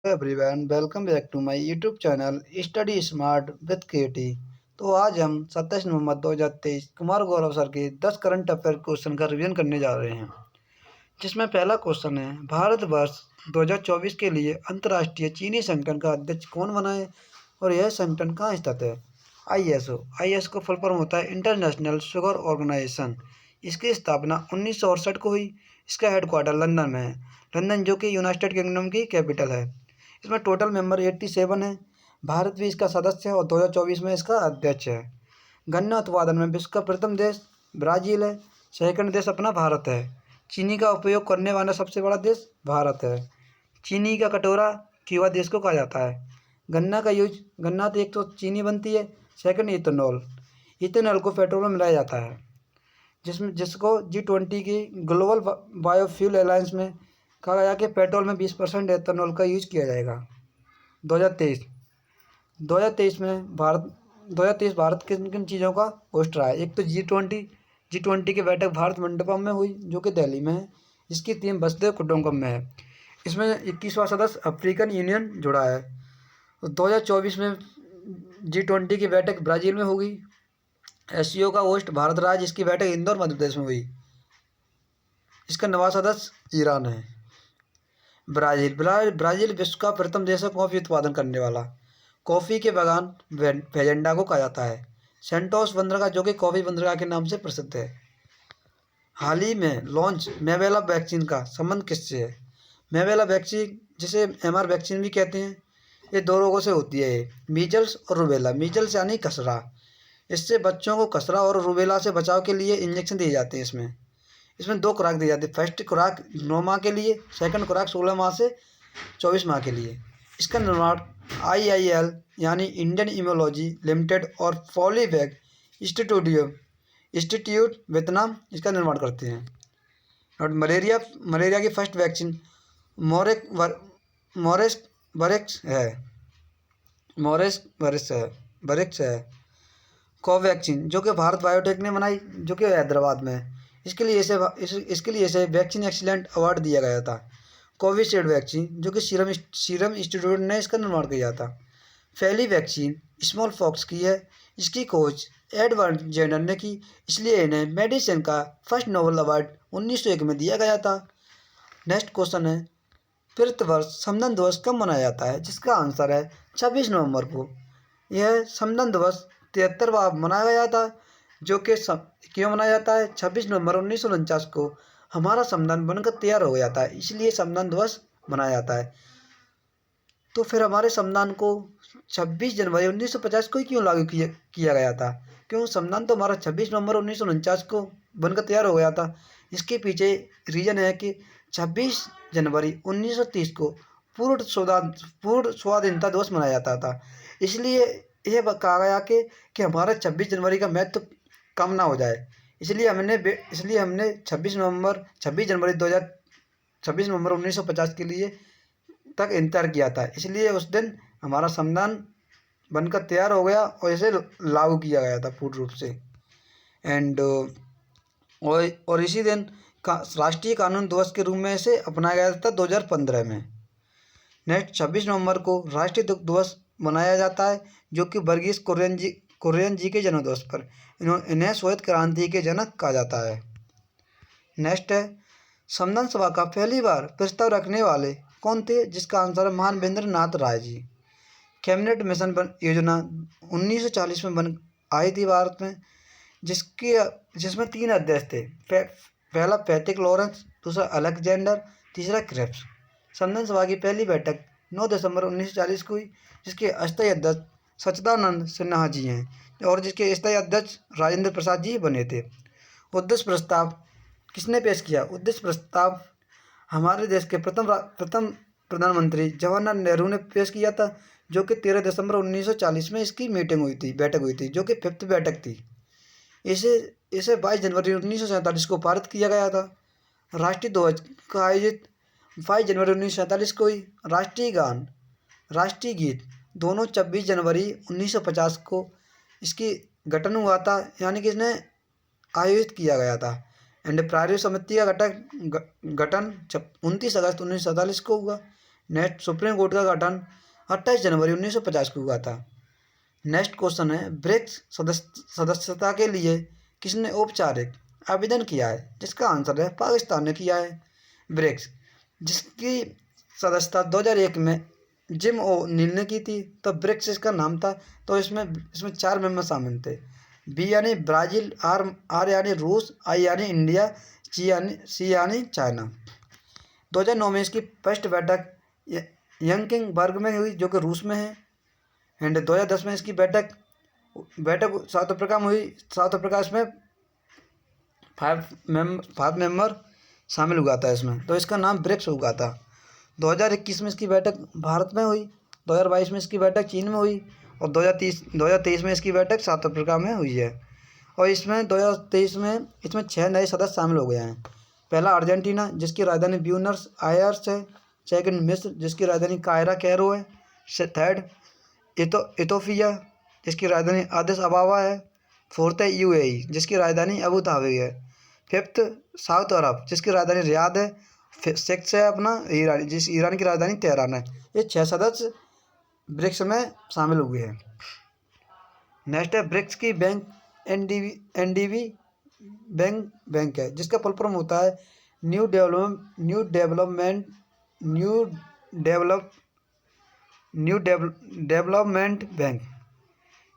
Everyone, welcome back to my YouTube channel study smart with KT. तो आज हम 27 नवंबर 2023 Kumar Gaurav sir के 10 करंट अफेयर क्वेश्चन का रिवीजन करने जा रहे हैं, जिसमें पहला क्वेश्चन है, भारतवर्ष 2024 के लिए अंतर्राष्ट्रीय चीनी संगठन का अध्यक्ष कौन बना है और यह संगठन कहाँ स्थित है? आईएसओ को फुल फॉर्म होता है इंटरनेशनल शुगर ऑर्गेनाइजेशन। इसकी स्थापना 1968 को हुई। इसका हेडक्वार्टर लंदन में है, लंदन जो कि यूनाइटेड किंगडम की कैपिटल है। इसमें टोटल मेंबर 87 है। भारत भी इसका सदस्य है और 2024 में इसका अध्यक्ष है। गन्ना उत्पादन में विश्व का प्रथम देश ब्राज़ील है। सेकंड देश अपना भारत है। चीनी का उपयोग करने वाला सबसे बड़ा देश भारत है। चीनी का कटोरा क्यूबा देश को कहा जाता है। गन्ना का यूज, गन्ना तो एक तो चीनी बनती है, सेकंड इथेनॉल। इथेनॉल को पेट्रोल में मिलाया जाता है, जिसको G20 की ग्लोबल बायोफ्यूल अलायंस में कहा गया कि पेट्रोल में 20% एथेनॉल का यूज किया जाएगा। 2023 में भारत किन किन चीज़ों का होस्ट रहा है? एक तो G20 की बैठक भारत मंडपम में हुई, जो कि दिल्ली में है। इसकी थीम वसुधैव कुटुंबकम में है। इसमें 21वां सदस्य अफ्रीकन यूनियन जुड़ा है। तो 2024 में G20 की बैठक ब्राज़ील में होगी। एससीओ का होस्ट भारत रहा, जिसकी बैठक इंदौर मध्य प्रदेश में हुई। इसका नवा सदस्य ईरान है। ब्राज़ील विश्व का प्रथम देश है कॉफ़ी उत्पादन करने वाला। कॉफ़ी के बागान फेजेंडा को कहा जाता है। सेंटोस बंदरगाह, जो कि कॉफ़ी बंदरगाह के नाम से प्रसिद्ध है। हाल ही में लॉन्च मेबेला वैक्सीन का संबंध किससे है? मेबेला वैक्सीन, जिसे MR वैक्सीन भी कहते हैं, ये दो रोगों से होती है, मीजल्स और रूबेला। मीजल्स यानी खसरा। इससे बच्चों को खसरा और रूबेला से बचाव के लिए इंजेक्शन दिए जाते हैं। इसमें 2 खुराक दी जाती है। फर्स्ट खुराक 9 माह के लिए, सेकंड खुराक 16 माह से 24 माह के लिए। इसका निर्माण IIL यानी इंडियन इम्यूनोलॉजी लिमिटेड और पॉलीवैक इंस्टीट्यूट वियतनाम इसका निर्माण करते हैं। और मलेरिया की फर्स्ट वैक्सीन मोरेक्स है। कोवैक्सीन, जो कि भारत बायोटेक ने बनाई, जो कि हैदराबाद में है। इसके लिए इसे वैक्सीन एक्सीलेंट अवार्ड दिया गया था। कोविशील्ड वैक्सीन, जो कि सीरम इंस्टीट्यूट ने इसका निर्माण किया था। पहली वैक्सीन स्मॉल पॉक्स की है। इसकी खोज एडवर्ड जेनर ने की, इसलिए इन्हें मेडिसिन का फर्स्ट नोबेल अवार्ड 1901 में दिया गया था। नेक्स्ट क्वेश्चन है, भारतवर्ष संविधान दिवस कब मनाया जाता है? जिसका आंसर है 26 नवंबर को। यह संविधान दिवस 73वां मनाया गया था, जो कि क्यों मनाया जाता है? 26 नवंबर 1949 को हमारा संविधान बनकर तैयार हो गया था, इसलिए संविधान दिवस मनाया जाता है। तो फिर हमारे संविधान को 26 जनवरी 1950 को ही क्यों लागू किया गया था? क्यों? संविधान तो हमारा 26 नवंबर 1949 को बनकर तैयार हो गया था। इसके पीछे रीज़न है कि 26 जनवरी 1930 को पूर्ण स्वाधीनता दिवस मनाया जाता था। इसलिए यह कहा गया कि हमारा 26 जनवरी का महत्व कम ना हो जाए, इसलिए हमने 26 जनवरी 1950 के लिए तक इंतजार किया था। इसलिए उस दिन हमारा संविधान बनकर तैयार हो गया और इसे लागू किया गया था पूर्ण रूप से। एंड और इसी दिन राष्ट्रीय कानून दिवस के रूप में इसे अपनाया गया था 2015 में। नेक्स्ट 26 नवंबर को राष्ट्रीय दुग्ध दिवस मनाया जाता है, जो कि वर्गीस कुरियन जी के जन्म दिवस पर। इन्हें श्वेत क्रांति के जनक कहा जाता है। नेक्स्ट है, संविधान सभा का पहली बार प्रस्ताव रखने वाले कौन थे? जिसका आंसर है महानवेंद्र नाथ राय जी। कैबिनेट मिशन योजना 1940 में आई थी भारत में, जिसमें 3 अध्यक्ष थे। पहला पैट्रिक लॉरेंस, दूसरा अलेक्जेंडर, तीसरा क्रिप्स। संविधान सभा की पहली बैठक 9 दिसंबर 1940 को हुई, जिसके अस्थायी अध्यक्ष सच्चिदानंद सिन्हा जी हैं और जिसके स्थायी अध्यक्ष राजेंद्र प्रसाद जी बने थे। उद्देश्य प्रस्ताव किसने पेश किया? उद्देश्य प्रस्ताव हमारे देश के प्रथम प्रधानमंत्री जवाहरलाल नेहरू ने पेश किया था, जो कि 13 दिसंबर 1940 में इसकी बैठक हुई थी, जो कि 5th बैठक थी। इसे 22 जनवरी 1947 को पारित किया गया था। राष्ट्रीय ध्वज का आयोजित 22 जनवरी 1947 को ही। राष्ट्रीय गान, राष्ट्रीय गीत दोनों 26 जनवरी 1950 को इसकी गठन हुआ था, यानी कि इसने आयोजित किया गया था। एंड प्रारूप समिति का गठन 29 अगस्त 1947 को हुआ। नेक्स्ट, सुप्रीम कोर्ट का गठन 28 जनवरी 1950 को हुआ था। नेक्स्ट क्वेश्चन है, ब्रिक्स सदस्यता के लिए किसने औपचारिक आवेदन किया है? जिसका आंसर है पाकिस्तान ने किया है। ब्रिक्स, जिसकी सदस्यता 2001 में जिम ओ नील ने की थी, तो ब्रिक्स इसका नाम था। तो इसमें 4 मेंबर शामिल थे। बी यानी ब्राज़ील, आर यानी रूस, आई यानी इंडिया, सी यानी चाइना। 2009 में इसकी फर्स्ट बैठक यंकिंगबर्ग में हुई, जो कि रूस में है। एंड 2010 में इसकी बैठक साउथ अफ्रीका में हुई। साउथ अफ्रीका इसमें 5 मेंबर शामिल हुआ था इसमें, तो इसका नाम ब्रिक्स हुआ था। 2021 में इसकी बैठक भारत में हुई। 2022 में इसकी बैठक चीन में हुई। और 2023 में इसकी बैठक साउथ अफ्रीका में हुई है। और इसमें 2023 में इसमें 6 नए सदस्य शामिल हो गए हैं। पहला अर्जेंटीना, जिसकी राजधानी ब्यूनस आयर्स है। सेकंड, मिस्र, जिसकी राजधानी कायरा कैरो है। थर्ड, इथोपिया, जिसकी राजधानी अदिस अबाबा है। फोर्थ है यूएई, जिसकी राजधानी अबू धाबी है। फिफ्थ, साउथ अरब, जिसकी राजधानी रियाद है। सिक्स है अपना ईरान, ईरान की राजधानी तेहरान है। ये 6 सदस्य ब्रिक्स में शामिल हुए हैं। नेक्स्ट है, ब्रिक्स की बैंक एनडीबी बैंक है, जिसका फुल फॉर्म होता है न्यू डेवलपमेंट बैंक।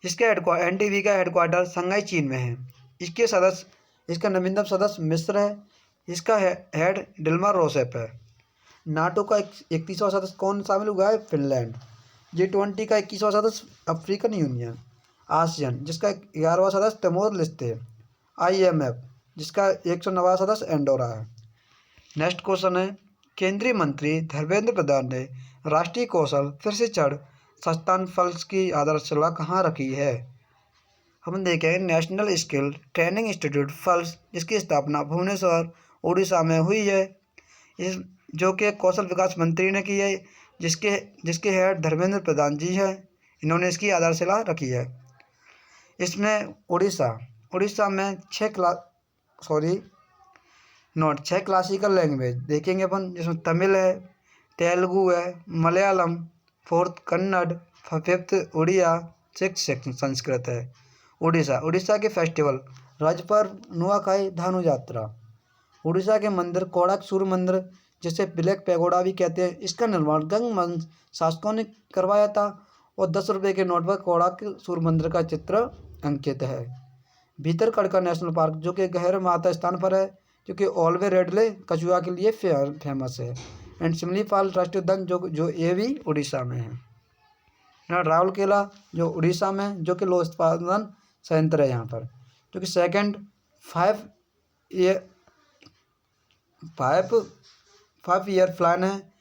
इसका एनडीबी का हेडक्वार्टर शंघाई चीन में है। इसका नवीनतम सदस्य मिस्र है। इसका हेड डिल्मा रोसेफ है। नाटो का 31वां सदस्य कौन शामिल हुआ है? फिनलैंड। G20 का 21वां सदस्य अफ्रीकन यूनियन। आसियान, जिसका 11वां सदस्य तिमोर लेस्ते है। IMF, जिसका 109वां सदस्य एंडोरा है। नेक्स्ट क्वेश्चन है, केंद्रीय मंत्री धर्मेंद्र प्रधान ने राष्ट्रीय कौशल प्रशिक्षण संस्थान फल्स की आधारशिला कहाँ रखी है? हम देखेंगे नेशनल स्किल ट्रेनिंग इंस्टीट्यूट फल्स, जिसकी स्थापना भुवनेश्वर उड़ीसा में हुई है। इस जो कि कौशल विकास मंत्री ने की है, जिसके हेड धर्मेंद्र प्रधान जी हैं। इन्होंने इसकी आधारशिला रखी है। इसमें उड़ीसा में 6 क्लासिकल लैंग्वेज देखेंगे अपन, जिसमें तमिल है, तेलुगु है, Malayalam, fourth Kannada, fifth Oriya, six Sanskrit है। उड़ीसा के फेस्टिवल राज्य पर्व नुआखाई धानु यात्रा। उड़ीसा के मंदिर कोणार्क सूर्य मंदिर, जिसे ब्लैक पैगोडा भी कहते हैं, इसका निर्माण गंग वंश शासकों ने करवाया था। और 10 रुपये के नोट पर कोणार्क सूर्य मंदिर का चित्र अंकित है। भीतरकनिका नेशनल पार्क, जो कि गहरे माता स्थान पर है, जो कि ओल्वे रेडले कछुआ के लिए फेमस है। एंड सिमलीपाल राष्ट्रीय उद्यान, जो ये भी उड़ीसा में है। राउरकेला, जो उड़ीसा में, जो कि लोह उत्पादन संयंत्र है यहाँ पर, जो कि सेकेंड 5 ईयर प्लान है,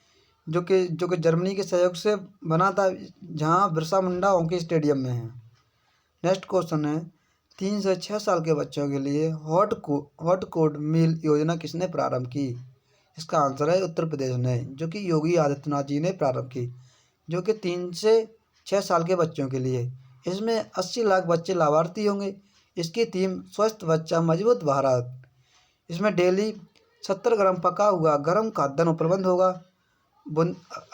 जो कि जर्मनी के सहयोग से बना था, जहाँ बिरसा मुंडा हॉकी स्टेडियम में है। नेक्स्ट क्वेश्चन है, 3 से 6 साल के बच्चों के लिए हॉट कोड मील योजना किसने प्रारंभ की? इसका आंसर है उत्तर प्रदेश ने, जो कि योगी आदित्यनाथ जी ने प्रारंभ की, जो कि 3 से 6 साल के बच्चों के लिए। इसमें 80 लाख बच्चे लाभार्थी होंगे। इसकी थीम स्वस्थ बच्चा मजबूत भारत। इसमें डेली 70 ग्राम पका हुआ गर्म खाद्यान्न उपलब्ध होगा।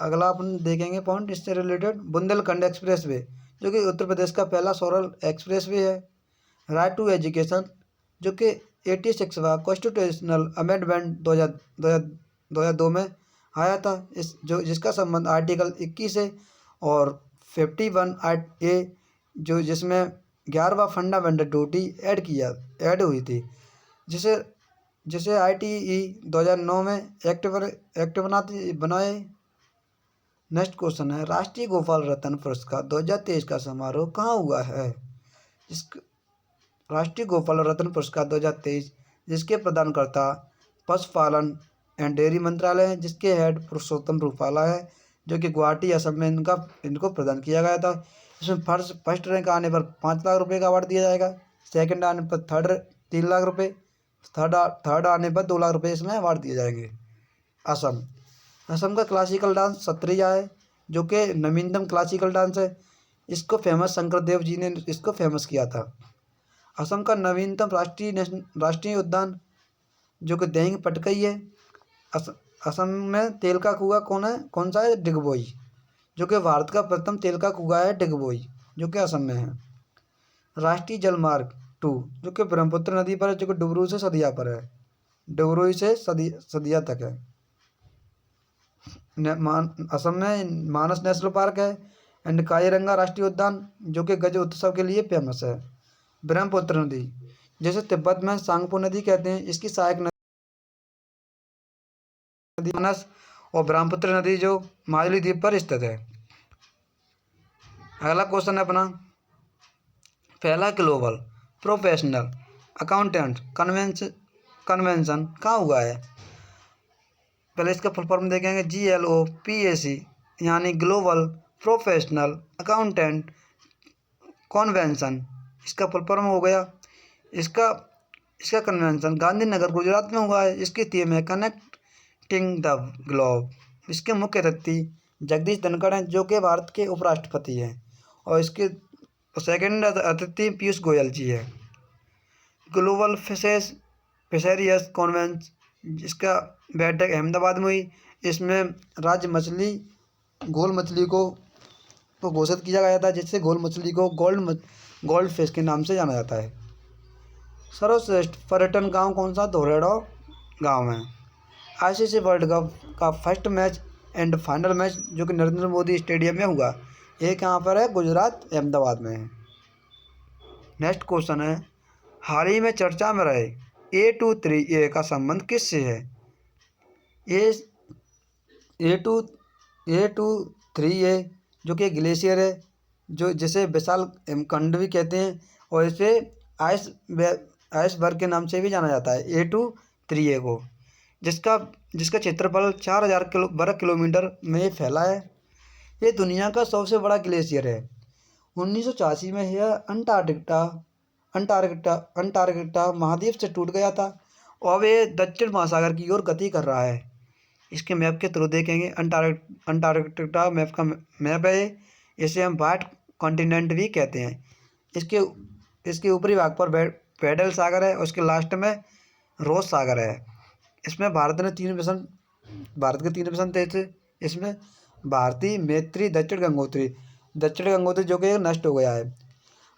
अगला अपन देखेंगे पॉइंट इससे रिलेटेड, बुंदेलखंड एक्सप्रेस वे, जो कि उत्तर प्रदेश का पहला सोरल एक्सप्रेस वे है। राइट टू एजुकेशन, जो कि 86वां कॉन्स्टिट्यूशनल अमेंडमेंट 2002 में आया था, जिसका संबंध आर्टिकल 21 है। और 51A, जिसमें 11वां फंडामेंटल ड्यूटी ऐड हुई थी, जिसे ITE 2009 में एक्ट बनाए। नेक्स्ट क्वेश्चन है, राष्ट्रीय गोपाल रत्न पुरस्कार 2023 का समारोह कहाँ हुआ है? राष्ट्रीय गोपाल रत्न पुरस्कार 2023, जिसके प्रदानकर्ता पशुपालन एंड डेयरी मंत्रालय है, जिसके हेड पुरुषोत्तम रूपाला है, जो कि गुवाहाटी असम में इनको प्रदान किया गया था। इसमें फर्स्ट रैंक आने पर 5 लाख रुपये का अवार्ड दिया जाएगा। सेकंड आने पर 3 लाख रुपये, थर्ड आने पर 2 लाख रुपये इसमें अवार्ड दिए जाएंगे। असम का क्लासिकल डांस सत्रिया है, जो कि नवीनतम क्लासिकल डांस है। इसको फेमस शंकर देव जी ने इसको फेमस किया था। असम का नवीनतम राष्ट्रीय उद्यान, जो कि देंग पटकई है। असम में तेल का कुआं कौन सा है? डिगबोई, जो कि भारत का प्रथम तेल का कुआं है डिगबोई, जो कि असम में है। राष्ट्रीय जलमार्ग 2 जो कि ब्रह्मपुत्र नदी पर है, जो कि डुबरू से सदिया पर है, डुबरू से सदिया तक है। असम में मानस नेशनल पार्क है एंड काजीरंगा राष्ट्रीय उद्यान, जो कि गज उत्सव के लिए फेमस है। ब्रह्मपुत्र नदी, जैसे तिब्बत में सांगपो नदी कहते हैं, इसकी सहायक नदी मानस और ब्रह्मपुत्र नदी जो माजुली द्वीप पर स्थित है। अगला क्वेश्चन है अपना, पहला ग्लोबल प्रोफेशनल अकाउंटेंट कन्वेंशन कहाँ हुआ है? पहले इसका फुल फॉर्म देखेंगे, GLOPAC, यानी ग्लोबल प्रोफेशनल अकाउंटेंट कॉन्वेंशन, इसका फुल फॉर्म हो गया। इसका कन्वेंशन गांधीनगर गुजरात में हुआ है। इसकी थीम है कनेक्टिंग द ग्लोब। इसके मुख्य अतिथि जगदीश धनखड़ हैं, जो कि भारत के उपराष्ट्रपति हैं, और इसके सेकंड अतिथि पीयूष गोयल जी है। ग्लोबल फिशरीज कॉन्वेंस, जिसका बैठक अहमदाबाद में हुई। इसमें राज्य मछली गोल मछली को घोषित किया गया था, जिससे गोल मछली को गोल्ड फिश के नाम से जाना जाता है। सर्वश्रेष्ठ पर्यटन गांव कौन सा? धोरेड़ो गांव है। ICC वर्ल्ड कप का first match and final match जो कि नरेंद्र मोदी स्टेडियम में हुआ, ये कहाँ पर है? गुजरात अहमदाबाद में है। नेक्स्ट क्वेश्चन है, हाल ही में चर्चा में रहे A23A का संबंध किससे है? A23A जो कि ग्लेशियर है, जो जिसे विशाल खंड भी कहते हैं, और इसे आइसबर्ग के नाम से भी जाना जाता है A23A को, जिसका क्षेत्रफल 4000 वर्ग किलोमीटर में फैला है। ये दुनिया का सबसे बड़ा ग्लेशियर है। 1984 में यह अंटार्कटिका महाद्वीप से टूट गया था, और अब ये दक्षिण महासागर की ओर गति कर रहा है। इसके मैप के थ्रू देखेंगे, अंटार्कटिका मैप का मैप है। इसे हम वाइट कॉन्टिनेंट भी कहते हैं। इसके ऊपरी भाग पर वेडल सागर है, और उसके लास्ट में रोज सागर है। इसमें भारत के 3 मिशन थे। इसमें भारती, मैत्री, दक्षिण गंगोत्री जो कि नष्ट हो गया है।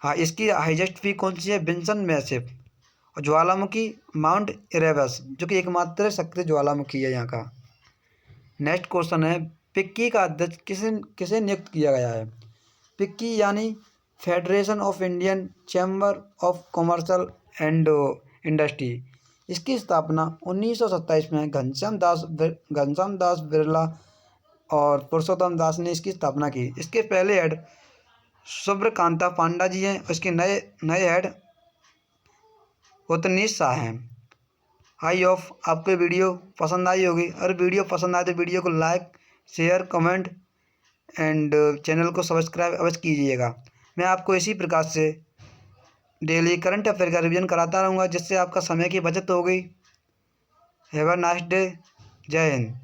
हाँ, इसकी हाईएस्ट पीक कौन सी है? Vinson Massif. और ज्वालामुखी माउंट इरेबस, जो कि एकमात्र सक्रिय ज्वालामुखी है यहाँ का। नेक्स्ट क्वेश्चन है, फिक्की का अध्यक्ष किसे नियुक्त किया गया है? फिक्की यानी federation of Indian chamber of commercial and industry. इसकी स्थापना 1927 में घनश्याम दास बिरला और पुरुषोत्तम दास ने इसकी स्थापना की। इसके पहले हेड सुब्रकांता पांडा जी हैं, उसके नए हेड उतनीश शाह हैं। आई होप आपको वीडियो पसंद आई होगी। अगर वीडियो पसंद आए तो वीडियो को like, share, comment and channel को सब्सक्राइब अवश्य कीजिएगा। मैं आपको इसी प्रकार से डेली करंट अफेयर का रिवीजन कराता रहूँगा, जिससे आपका समय की बचत होगी। Have a nice day. जय हिंद।